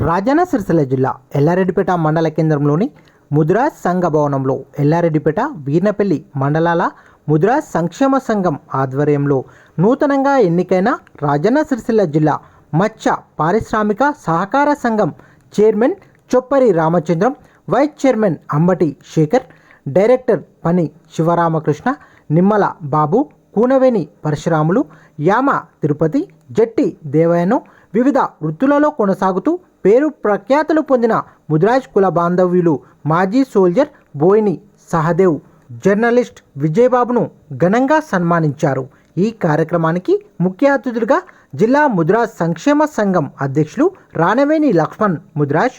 రాజన్న సిరిసిల్ల జిల్లా ఎల్లారెడ్డిపేట మండల కేంద్రంలోని ముద్రాజ్ సంఘ భవనంలో ఎల్లారెడ్డిపేట వీర్నపల్లి మండలాల ముద్రాజ్ సంక్షేమ సంఘం ఆధ్వర్యంలో నూతనంగా ఎన్నికైన రాజన్న సిరిసిల్ల జిల్లా మత్స్య పారిశ్రామిక సహకార సంఘం chairman Choppari Ramachandram, vice chairman Ambati Shekar, director Pani Sivaramakrishna, Nimmala బాబు, కూనవేని పరశురాములు, యామ తిరుపతి, జట్టి దేవయ్యను వివిధ వృత్తులలో కొనసాగుతూ పేరు ప్రఖ్యాతులు పొందిన ముద్రాజ్ కుల బాంధవ్యులు మాజీ సోల్జర్ బోయిని సహదేవ్, జర్నలిస్ట్ విజయబాబును ఘనంగా సన్మానించారు. ఈ కార్యక్రమానికి ముఖ్య అతిథులుగా జిల్లా ముద్రాజ్ సంక్షేమ సంఘం అధ్యక్షులు రానవేని లక్ష్మణ్ ముద్రాజ్,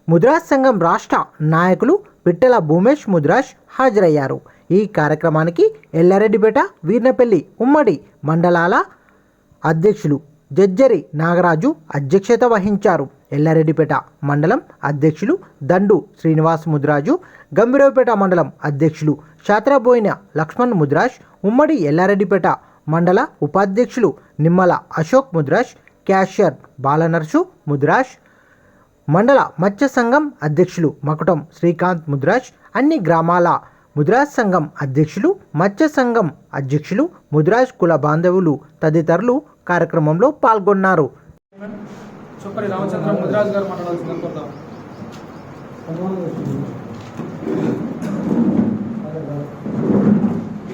ముద్రాజ్ సంఘం రాష్ట్ర నాయకులు పిట్టెల భూమేష్ ముద్రాజ్ హాజరయ్యారు. ఈ కార్యక్రమానికి ఎల్లారెడ్డిపేట, వీర్నపల్లి ఉమ్మడి మండలాల అధ్యక్షులు జజ్జరి నాగరాజు అధ్యక్షత వహించారు. ఎల్లారెడ్డిపేట మండలం అధ్యక్షులు దండు శ్రీనివాస్ ముద్రాజు, గంభీరపేట మండలం అధ్యక్షులు శాత్రబోయిన లక్ష్మణ్ ముద్రాజ్, ఉమ్మడి ఎల్లారెడ్డిపేట మండల ఉపాధ్యక్షులు నిమ్మల అశోక్ ముద్రాజ్, క్యాషియర్ బాలనర్సు ముద్రాజ్, మండల మత్స్య సంఘం అధ్యక్షులు మకుటం శ్రీకాంత్ ముద్రాజ్, అన్ని గ్రామాల ముద్రాజ్ సంఘం అధ్యక్షులు, మత్స్య సంఘం అధ్యక్షులు, ముద్రాజ్ కుల బాంధవులు తదితరులు కార్యక్రమంలో పాల్గొన్నారు. చొప్పరి రామచంద్రం ముద్రాజ్ గారు మాట్లాడాల్సిందని కోరుతాం.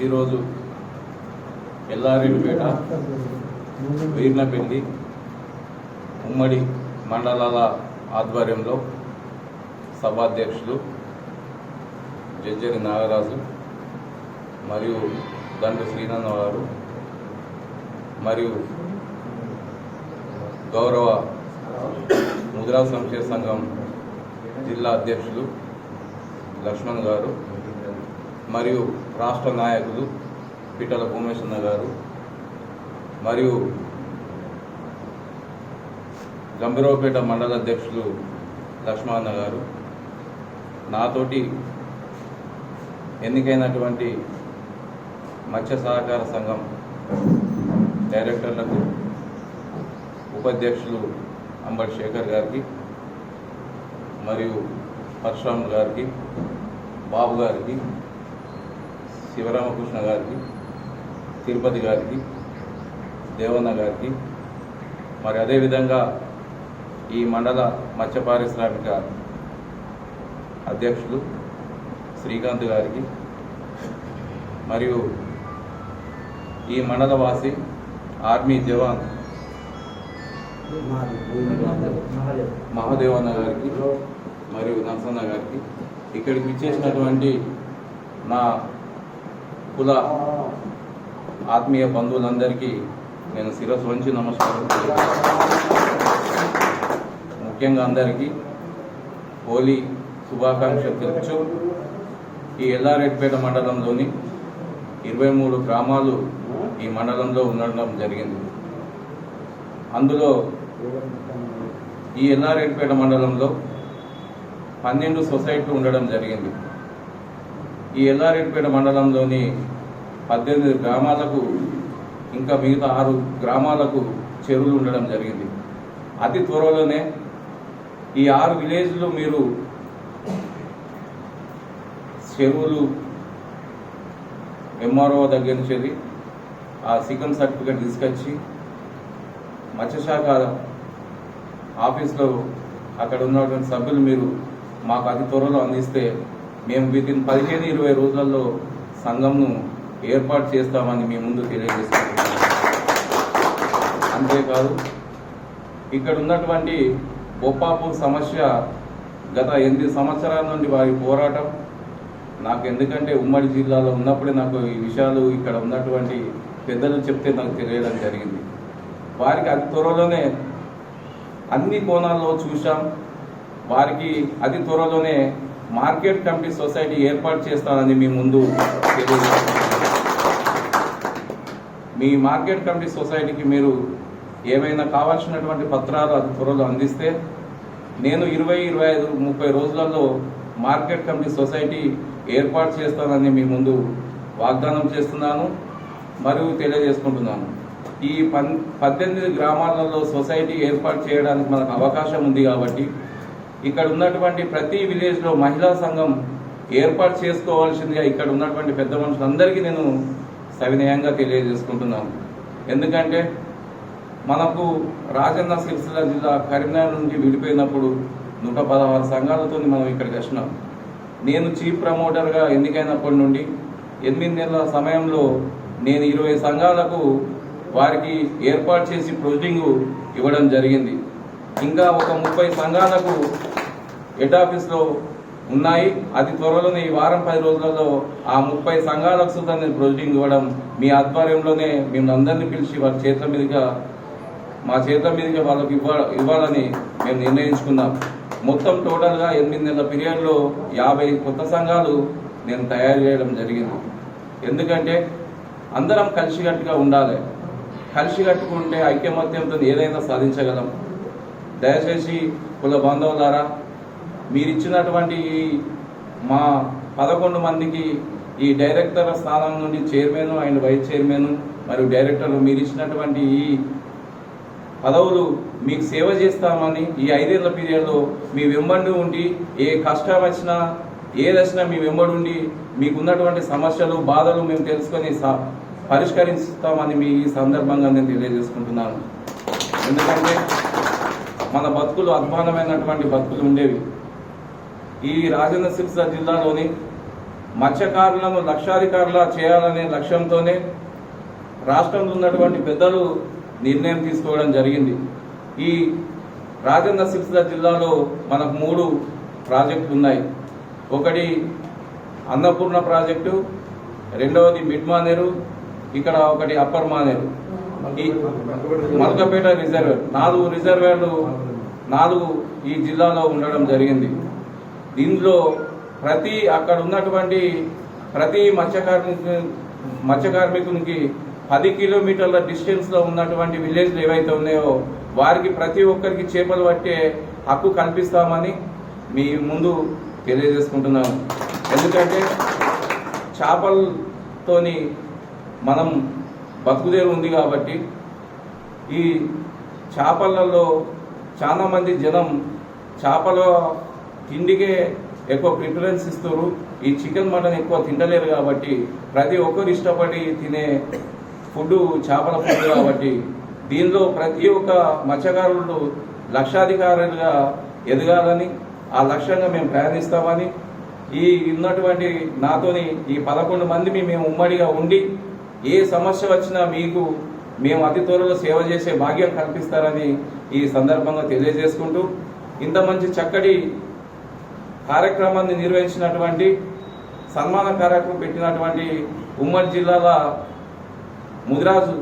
ఈరోజు ఎల్లారెడ్డిపేట, వీర్నపల్లి ఉమ్మడి మండలాల ఆధ్వర్యంలో సభాధ్యక్షులు జజ్జరి నాగరాజు మరియు దండు శ్రీనంద గారు మరియు గౌరవ ముద్రా సంక్షేమ సంఘం జిల్లా అధ్యక్షులు లక్ష్మణ్ గారు మరియు రాష్ట్ర నాయకులు పిట్టల భూమేశ్వర గారు మరియు గంభీరపేట మండల అధ్యక్షులు లక్ష్మణ గారు, నాతోటి ఎన్నికైనటువంటి మత్స్య సహకార సంఘం డైరెక్టర్లకు, ఉపాధ్యక్షులు అంబటి శేఖర్ గారికి మరియు పరశురామ్ గారికి, బాబు గారికి, శివరామకృష్ణ గారికి, తిరుపతి గారికి, దేవన్న గారికి, మరి అదేవిధంగా ఈ మండల మత్స్య పారిశ్రామిక అధ్యక్షులు శ్రీకాంత్ గారికి మరియు ఈ మండల వాసి ఆర్మీ జవాన్ మహాదేవన్న గారికి మరియు నరసన్న గారికి, ఇక్కడికి విచ్చేసినటువంటి నా కుల ఆత్మీయ బంధువులందరికీ నేను శిరస్సు వంచి నమస్కారం. ముఖ్యంగా అందరికీ హోలీ శుభాకాంక్షలు తెలుపుతూ ఈ ఎల్లారెడ్డిపేట మండలంలోని 23 గ్రామాలు ఈ మండలంలో ఉండడం జరిగింది. అందులో ఈ ఎల్లారెడ్డిపేట మండలంలో 12 సొసైటీలు ఉండడం జరిగింది. ఈ ఎల్లారెడ్డిపేట మండలంలోని 18 గ్రామాలకు ఇంకా మిగతా 6 గ్రామాలకు చెరువులు ఉండడం జరిగింది. అతి త్వరలోనే ఈ 6 విలేజ్లు మీరు చెరువులు ఎంఆర్ఓ దగ్గర నుంచి ఆ సికం సర్టిఫికేట్ తీసుకొచ్చి మత్స్యశాఖ ఆఫీస్లో అక్కడ ఉన్నటువంటి సభ్యులు మీరు మాకు అతి త్వరలో అందిస్తే మేము వితిన్ 15-20 రోజులలో సంఘంను ఏర్పాటు చేస్తామని మీ ముందు తెలియజేస్తున్నాం. అంతేకాదు, ఇక్కడ ఉన్నటువంటి బొప్పాపూర్ సమస్య గత 8 సంవత్సరాల నుండి వారి పోరాటం నాకు, ఎందుకంటే ఉమ్మడి జిల్లాలో ఉన్నప్పుడే నాకు ఈ విషయాలు ఇక్కడ ఉన్నటువంటి పెద్దలు చెప్తే నాకు తెలియడం జరిగింది. వారికి అతి త్వరలోనే అన్ని కోణాల్లో చూసాం. వారికి అతి త్వరలోనే మార్కెట్ కమిటీ సొసైటీ ఏర్పాటు చేస్తానని మీ ముందు తెలియజేస్తున్నాను. మీ మార్కెట్ కమిటీ సొసైటీకి మీరు ఏమైనా కావాల్సినటువంటి పత్రాలు అతి త్వరలో అందిస్తే నేను 20-25-30 రోజులలో మార్కెట్ కమిటీ సొసైటీ ఏర్పాటు చేస్తానని మీ ముందు వాగ్దానం చేస్తున్నాను మరియు తెలియజేసుకుంటున్నాను. ఈ 18 గ్రామాలలో సొసైటీ ఏర్పాటు చేయడానికి మనకు అవకాశం ఉంది కాబట్టి ఇక్కడ ఉన్నటువంటి ప్రతి విలేజ్లో మహిళా సంఘం ఏర్పాటు చేసుకోవాల్సిందిగా ఇక్కడ ఉన్నటువంటి పెద్ద మనుషులందరికీ నేను సవినయంగా తెలియజేసుకుంటున్నాను. ఎందుకంటే మనకు రాజన్న సిరిసిల్ల జిల్లా కరీంనగర్ నుంచి విడిపోయినప్పుడు 116 సంఘాలతో మనం ఇక్కడికి వచ్చినాం. నేను చీఫ్ ప్రమోటర్గా ఎన్నికైనప్పటి నుండి 8 నెలల సమయంలో నేను 20 సంఘాలకు వారికి ఏర్పాటు చేసి ప్రొసీడింగ్ ఇవ్వడం జరిగింది. ఇంకా ఒక 30 సంఘాలకు హెడ్ ఆఫీస్లో ఉన్నాయి. అది త్వరలోనే ఈ వారం 10 రోజులలో ఆ 30 సంఘాలకు సుద్ధా నేను ప్రొసీడింగ్ ఇవ్వడం మీ ఆధ్వర్యంలోనే మేము అందరినీ పిలిచి వారి మా చేతుల మీదుగా వాళ్ళకి ఇవ్వాలని మేము నిర్ణయించుకున్నాం. మొత్తం టోటల్గా 8 నెలల పీరియడ్లో 50 కొత్త సంఘాలు నేను తయారు చేయడం జరిగింది. ఎందుకంటే అందరం కలిసికట్టుగా ఉండాలి. కలిసికట్టుకుంటే ఐక్యమత్యంతో ఏదైనా సాధించగలం. దయచేసి కుల బాంధవులారా, మీరు ఇచ్చినటువంటి మా 11 మందికి ఈ డైరెక్టర్ స్థానం నుండి చైర్మన్ అండ్ వైస్ చైర్మన్ మరియు డైరెక్టర్లు మీరు ఇచ్చినటువంటి ఈ పదవులు మీకు సేవ చేస్తామని ఈ 5 ఏళ్ల పీరియడ్లో మీ వెంబడి ఉండి ఏ కష్టం వచ్చినా ఏదొచ్చినా మీ వెంబడి ఉండి మీకున్నటువంటి సమస్యలు బాధలు మేము తెలుసుకొని పరిష్కరిస్తామని మీ ఈ సందర్భంగా నేను తెలియజేసుకుంటున్నాను. ఎందుకంటే మన బతుకులు అధ్వానమైనటువంటి బతుకులు ఉండేవి. ఈ రాజన్న సిరిసిల్ల జిల్లాలోని మత్స్యకారులను లక్షాధికారులా చేయాలనే లక్ష్యంతోనే రాష్ట్రంలో ఉన్నటువంటి పెద్దలు నిర్ణయం తీసుకోవడం జరిగింది. ఈ రాజన్న సిరిసిల్ల జిల్లాలో మనకు 3 ప్రాజెక్టులు ఉన్నాయి. ఒకటి అన్నపూర్ణ ప్రాజెక్టు, రెండవది మిడ్ మానేరు, ఇక్కడ ఒకటి అప్పర్ మానేరు, ఈ మల్కపేట రిజర్వేర్. 4 రిజర్వేర్లు 4 ఈ జిల్లాలో ఉండడం జరిగింది. దీనిలో అక్కడ ఉన్నటువంటి ప్రతి మత్స్య కార్మికునికి 10 కిలోమీటర్ల డిస్టెన్స్లో ఉన్నటువంటి విలేజ్లు ఏవైతే ఉన్నాయో వారికి ప్రతి ఒక్కరికి చేపలు పట్టే హక్కు కల్పిస్తామని మీ ముందు తెలియజేసుకుంటున్నాను. ఎందుకంటే చేపలతోని మనం బతుకుదేరు ఉంది కాబట్టి ఈ చేపలలో చాలా మంది జనం చేపల తిండికే ఎక్కువ ప్రిఫరెన్స్ ఇస్తారు. ఈ చికెన్ మటన్ ఎక్కువ తింటలేరు కాబట్టి ప్రతి ఒక్కరు ఇష్టపడి తినే ఫుడ్ చేపల ఫుడ్ కాబట్టి దీనిలో ప్రతి ఒక్క మత్స్యకారులు లక్షాధికారులుగా ఎదగాలని ఆ లక్ష్యంగా మేము ప్రయాణిస్తామని ఈ ఉన్నటువంటి నాతోని ఈ 11 మంది మేము ఉమ్మడిగా ఉండి ఏ సమస్య వచ్చినా మీకు మేము అతి త్వరలో సేవ చేసే భాగ్యం కల్పిస్తారని ఈ సందర్భంగా తెలియజేసుకుంటూ ఇంత మంచి చక్కటి కార్యక్రమాన్ని నిర్వహించినటువంటి సన్మాన కార్యక్రమం పెట్టినటువంటి ఉమ్మడి జిల్లాల ముదిరాజు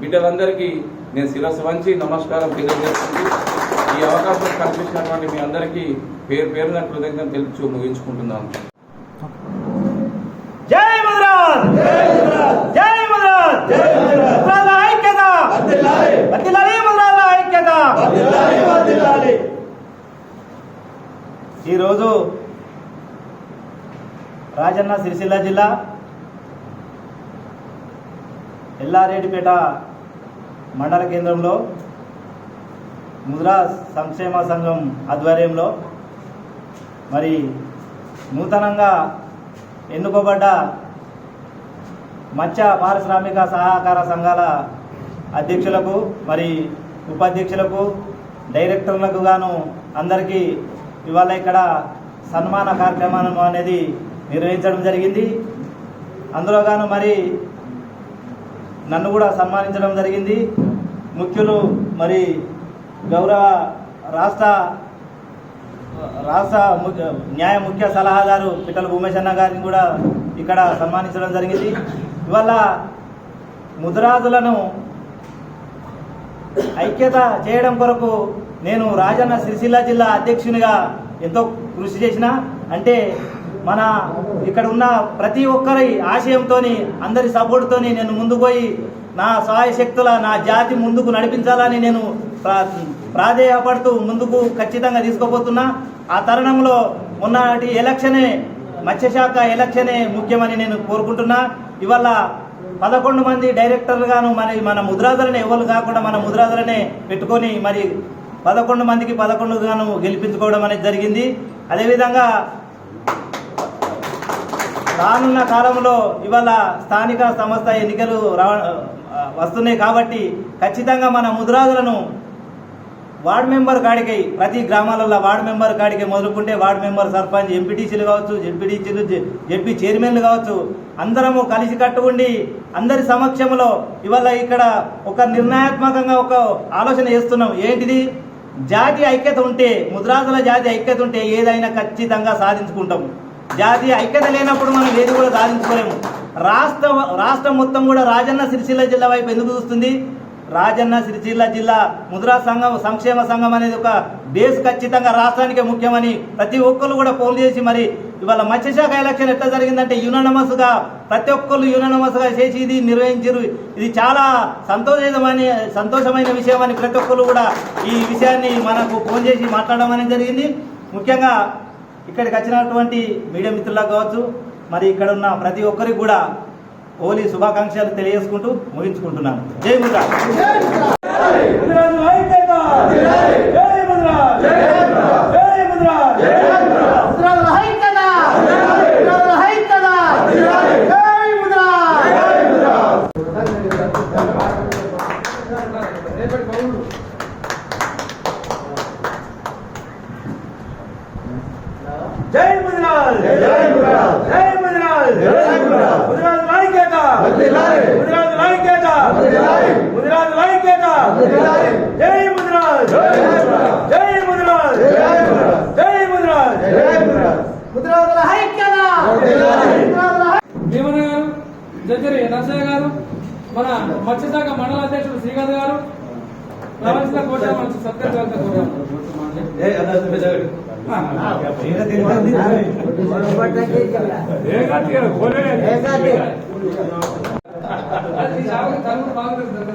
బిడ్డలందరికీ నేను శిరస్సు వంచి నమస్కారం తెలియజేస్తుంది. ఈ అవకాశం కల్పించినటువంటి మీ అందరికీ పేరున కృతజ్ఞతలు తెలుపుతూ ముగించుకుంటున్నాను. జై ముదిరాజ్, జై ముదిరాజ్, ముదిరాజ్ల ఐక్యత, వర్ధిల్లాలి ముదిరాజ్ల ఐక్యత. ఈరోజు రాజన్న సిరిసిల్ల జిల్లా ఎల్లారెడ్డిపేట మండల కేంద్రంలో ముదిరాజ్ సంక్షేమ సంఘం ఆధ్వర్యంలో మరి నూతనంగా ఎన్నుకోబడ్డ మత్స్య పారిశ్రామిక సహకార సంఘాల అధ్యక్షులకు మరి ఉపాధ్యక్షులకు డైరెక్టర్లకు గాను అందరికీ ఇవాళ ఇక్కడ సన్మాన కార్యక్రమం అనేది నిర్వహించడం జరిగింది. అందులో గాను మరి నన్ను కూడా సన్మానించడం జరిగింది. ముఖ్యులు మరి గౌరవ రాష్ట్ర న్యాయ ముఖ్య సలహాదారు పిట్టల భూమేశన్న గారిని కూడా ఇక్కడ సన్మానించడం జరిగింది. ఇవాళ ముదిరాజులను ఐక్యత చేయడం కొరకు నేను రాజన్న సిరిసిల్ల జిల్లా అధ్యక్షునిగా ఎంతో కృషి చేసిన. అంటే మన ఇక్కడ ఉన్న ప్రతి ఒక్కరి ఆశయంతో అందరి సపోర్టుతో నేను ముందుకు పోయి నా సహాయ శక్తుల నా జాతి ముందుకు నడిపించాలని నేను ప్రాధేయపడుతూ ముందుకు ఖచ్చితంగా తీసుకోబోతున్నా. ఆ తరుణంలో ఉన్నటి ఎలక్షనే మత్స్యశాఖ ఎలక్షనే ముఖ్యమని నేను కోరుకుంటున్నా. ఇవాళ 11 మంది డైరెక్టర్లుగాను మన ముద్రాజులనే ఎవరు కాకుండా మన ముద్రాజులనే పెట్టుకొని మరి 11 మందికి 11 గాను గెలిపించుకోవడం అనేది జరిగింది. అదేవిధంగా రానున్న కాలంలో ఇవాళ స్థానిక సంస్థ ఎన్నికలు వస్తున్నాయి కాబట్టి ఖచ్చితంగా మన ముద్రాజులను వార్డు మెంబర్ కాడికి ప్రతి గ్రామాలలో వార్డు మెంబర్ కాడికి మొదలుకుంటే వార్డు మెంబర్, సర్పంచ్, ఎంపీటీసీలు కావచ్చు, జెడ్పీటీసీలు, జెడ్పీ చైర్మన్లు కావచ్చు, అందరము కలిసి కట్టుకుండి అందరి సమక్షంలో ఇవాళ ఇక్కడ ఒక నిర్ణయాత్మకంగా ఒక ఆలోచన చేస్తున్నాం. ఏంటిది? జాతీయ ఐక్యత ఉంటే, ముద్రాజుల జాతీయ ఐక్యత ఉంటే ఏదైనా ఖచ్చితంగా సాధించుకుంటాం. జాతీయ ఐక్యత లేనప్పుడు మనం ఏది కూడా సాధించుకోలేము. రాష్ట్రం మొత్తం కూడా రాజన్న సిరిసిల్ల జిల్లా వైపు ఎందుకు చూస్తుంది? రాజన్న సిరిసిల్ల జిల్లా ముద్రా సంఘం సంక్షేమ సంఘం అనేది ఒక బేస్ ఖచ్చితంగా రాష్ట్రానికే ముఖ్యమని ప్రతి ఒక్కరు కూడా పోల్ చేసి మరి ఇవాళ మత్స్యశాఖ ఎలక్షన్ ఎట్లా జరిగిందంటే యునానమస్గా ప్రతి ఒక్కరు యునానమస్గా చేసి ఇది నిర్వహించారు. ఇది చాలా సంతోషమైన విషయం అని ప్రతి ఒక్కరు కూడా ఈ విషయాన్ని మనకు ఫోన్ చేసి మాట్లాడడం అనేది జరిగింది. ముఖ్యంగా ఇక్కడికి వచ్చినటువంటి మీడియా మిత్రులకు కావచ్చు, మరి ఇక్కడ ఉన్న ప్రతి ఒక్కరికి కూడా హోలీ శుభాకాంక్షలు తెలియజేసుకుంటూ ముగించుకుంటున్నాను. జై ముద్రా. జై ముద్రాజ్, జై ముద్రాజ్, జై ముద్రాజ్, జై ముద్రాజ్. ముద్రాజ్ ఐక్యత, ముద్రాజ్ ఐక్యత, ముద్రాజ్ ఐక్యత. జై ముద్రాజ్, జై ముద్రాజ్, జై ముద్రాజ్, జై ముద్రాజ్. ముద్రాజ్ ఐక్యత. భీమన్న గారు, జడ్జరి నర్సయ్య గారు, మన మత్స్యశాఖ మండల అధ్యక్షుడు శ్రీకాంత్ గారు రావాల్సిన కోట మంచి సత్కారం కోరాము. బాగుంటుంది.